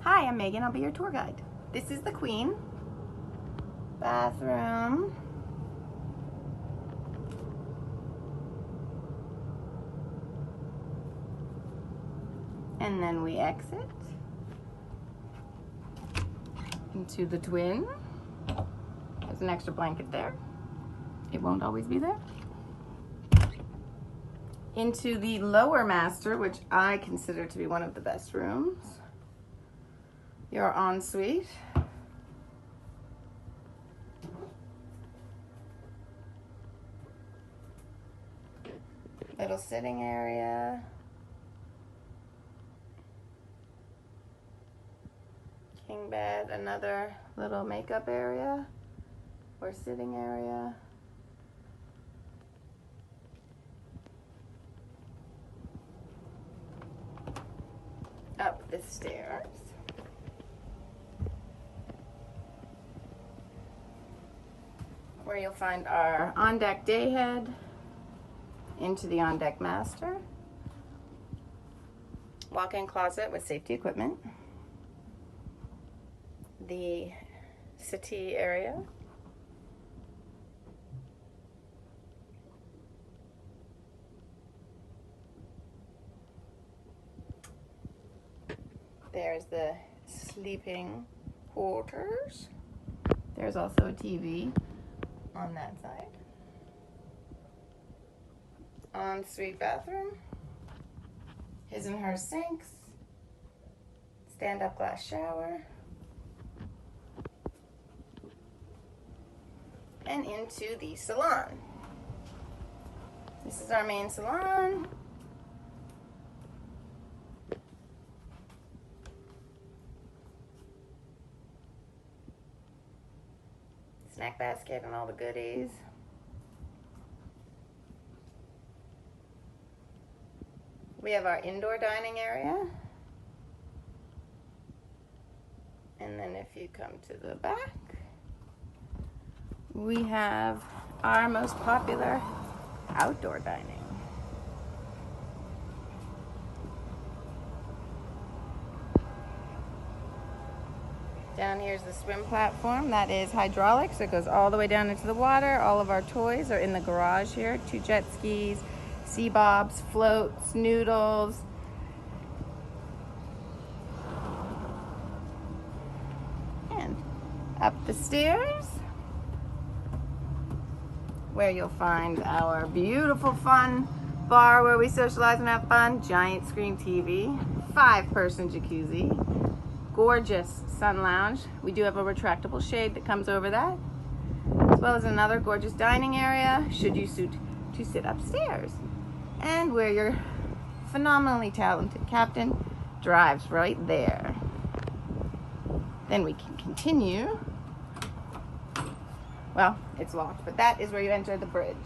Hi, I'm Megan. I'll be your tour guide. This is the Queen. Bathroom. And then we exit into the twin. There's an extra blanket there. It won't always be there. Into the lower master, which I consider to be one of the best rooms. Your ensuite. Little sitting area. King bed, another little makeup area or sitting area. Up the stairs. Where you'll find our on-deck day head, into the on-deck master, walk-in closet with safety equipment, the settee area, there's the sleeping quarters. There's also a TV on that side. Ensuite bathroom, his and her sinks, stand-up glass shower, and into the salon. This is our main salon. Snack basket and all the goodies. We have our indoor dining area. And then if you come to the back, we have our most popular outdoor dining. Down here's the swim platform. That is hydraulic, so it goes all the way down into the water. All of our toys are in the garage here. 2 jet skis, sea bobs, floats, noodles. And up the stairs, where you'll find our beautiful fun bar where we socialize and have fun. Giant screen TV, 5-person jacuzzi, gorgeous sun lounge. We do have a retractable shade that comes over that, as well as another gorgeous dining area should you suit to sit upstairs. And where your phenomenally talented captain drives right there. Then we can continue. Well, it's locked, but that is where you enter the bridge.